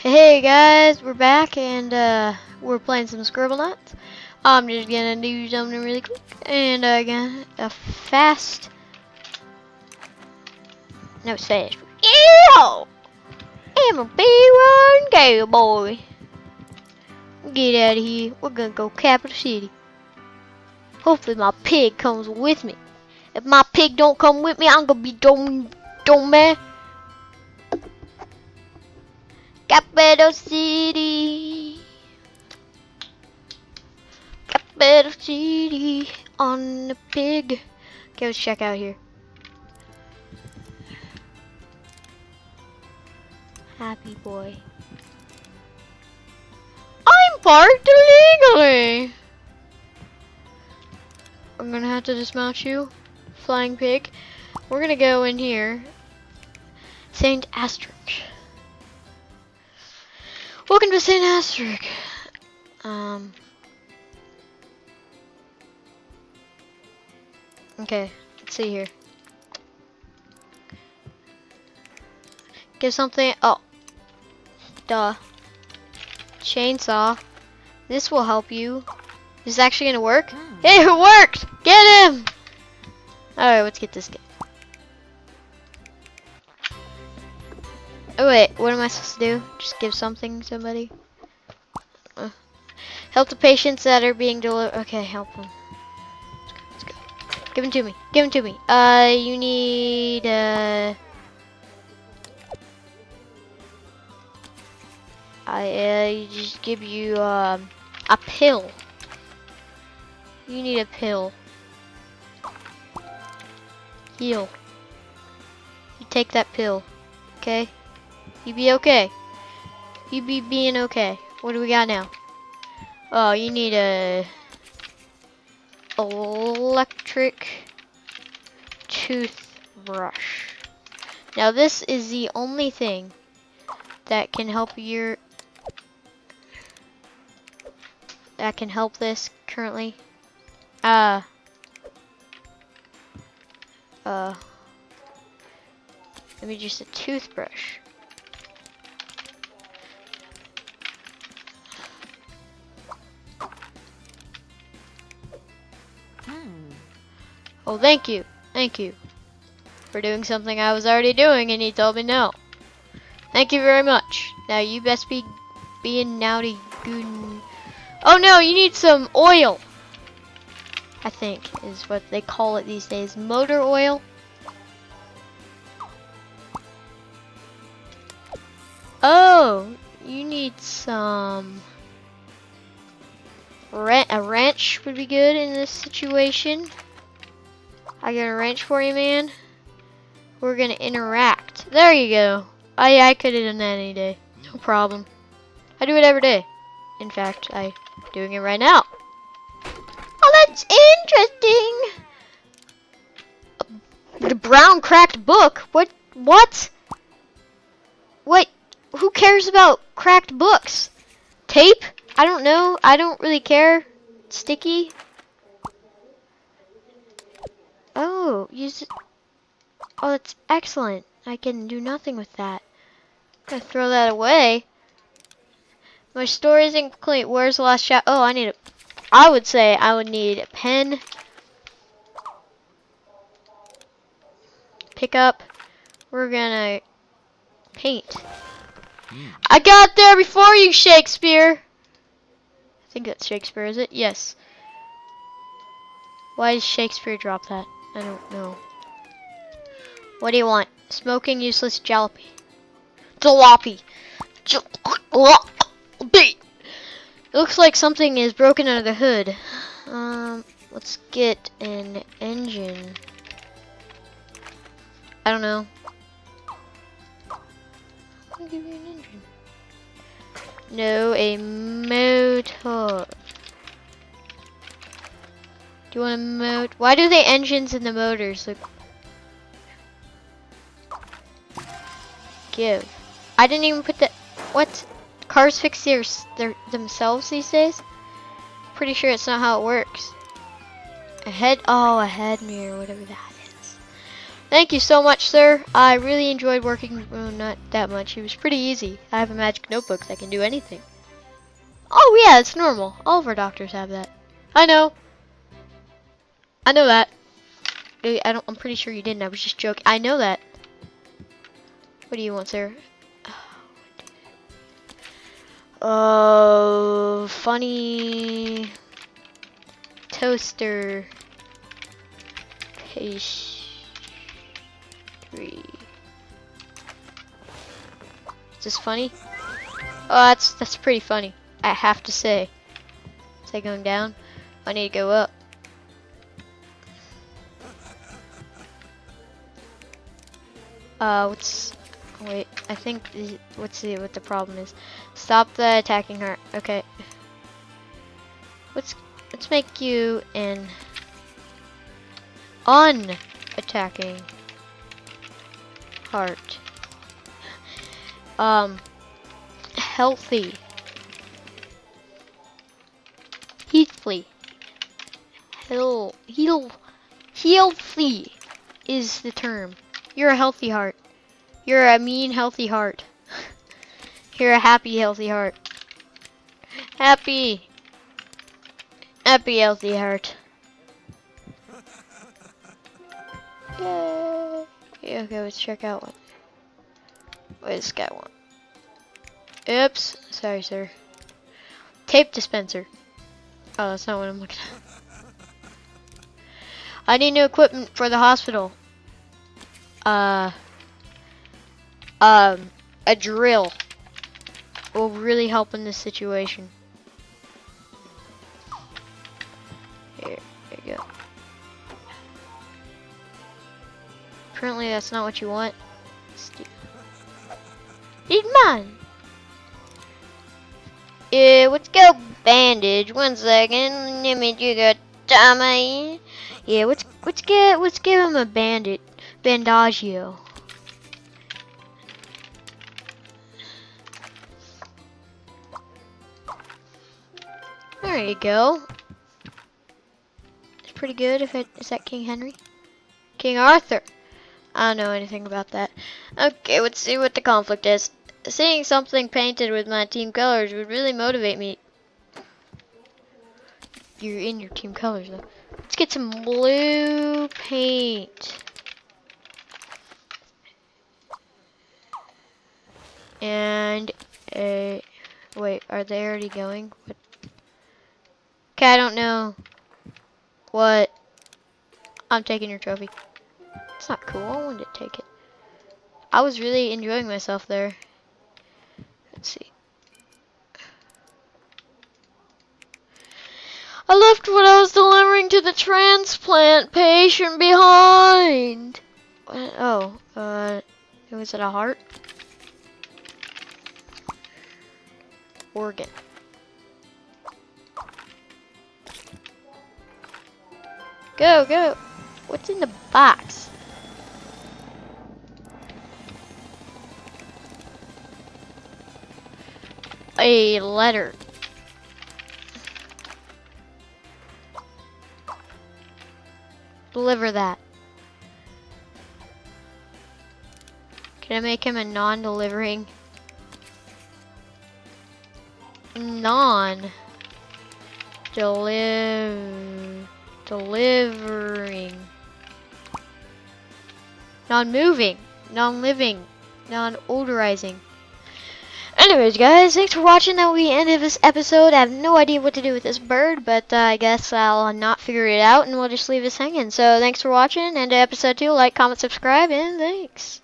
Hey guys, we're back and we're playing some Scribblenauts. I'm just gonna do something really quick and got a fast. No, it's fast. Ew! I'm a B1 cowboy. Get out of here. We're gonna go capital city. Hopefully my pig comes with me. If my pig don't come with me, I'm gonna be dumb mad. Capital city. Capital city on the pig. Okay, let's check out here. Happy boy. I'm parked illegally. I'm gonna have to dismount you, flying pig. We're gonna go in here. Saint Astric. Welcome to Saint Astric. Okay, let's see here. Give something. Oh, duh. Chainsaw. This will help you. Is this actually gonna work? Hey, it worked! Get him! Alright, let's get this guy. Oh wait, what am I supposed to do? Just give something to somebody? Help the patients that are being delivered. Okay, help them. Let's go. Give him to me. Give him to me. You need, I just give you, a pill. You need a pill. Heal. You take that pill. Okay? You be okay. You be being okay. What do we got now? Oh, you need a electric toothbrush. Now this is the only thing that can help your this currently. Maybe just a toothbrush. Oh, thank you for doing something I was already doing, and he told me no. Thank you very much. Now you best be being naughty goon. Oh no, you need some oil. I think is what they call it these days. Motor oil. Oh, you need some. A wrench would be good in this situation. I got a wrench for you, man. We're gonna interact. There you go. I could have done that any day. No problem. I do it every day. In fact, I'm doing it right now. Oh, that's interesting. The brown cracked book? What? What? Wait, who cares about cracked books? Tape? I don't know. I don't really care. Sticky? Oh, use it. Oh, that's excellent. I can do nothing with that. I'm gonna throw that away. My story isn't complete. Where's the last chapter? Oh, I would say I would need a pen. Pick up. We're gonna paint. I got there before you, Shakespeare. I think that's Shakespeare, is it? Yes. Why did Shakespeare drop that? I don't know. What do you want? Smoking useless jalopy. Jalopy. Jalopy. It looks like something is broken under the hood. Let's get an engine. I don't know. I'll give you an engine. No, a motor. Do you want a motor? Why do they engines in the motors? Like, give. I didn't even put the. What? Cars fix themselves these days? Pretty sure it's not how it works. A head mirror, whatever that is. Thank you so much, sir. I really enjoyed working. Well, not that much. It was pretty easy. I have a magic notebook that can do anything. Oh yeah, it's normal. All of our doctors have that. I know. I know that. I'm pretty sure you didn't. I was just joking. I know that. What do you want, sir? Funny toaster pastry. Is this funny? Oh, that's pretty funny. I have to say. Is that going down? I need to go up. Wait, I think what the problem is. Stop the attacking her. Okay. Let's make you an unattacking heart. Healthy. Healthy. Healthy is the term. You're a healthy heart. You're a mean, healthy heart. You're a happy, healthy heart. Happy, healthy heart. Yay. Yeah, okay, let's check out one. What does this guy want? Oops. Sorry, sir. Tape dispenser. Oh, that's not what I'm looking at. I need new equipment for the hospital. A drill will really help in this situation. Here you go. Apparently that's not what you want. Need mine. Let's go bandage. 1 second. Let me do the time. Yeah, let's give him a bandagio. There you go. It's pretty good. Is that King Henry? King Arthur. I don't know anything about that. Okay, let's see what the conflict is. Seeing something painted with my team colors would really motivate me. You're in your team colors though. Let's get some blue paint. And wait, are they already going? What? Okay, I don't know. What? I'm taking your trophy. It's not cool. I wanted to take it. I was really enjoying myself there. Let's see. I left what I was delivering to the transplant patient behind. What? Oh, was it a heart? Organ. Go, go. What's in the box? A letter. Deliver that. Can I make him a non-delivering? Delivering. Non-moving. Non-living. Non-odorizing. Anyways, guys, thanks for watching. That will be the end of this episode. I have no idea what to do with this bird, but I guess I'll not figure it out, and we'll just leave this hanging. So thanks for watching, and episode 2, like, comment, subscribe, and thanks.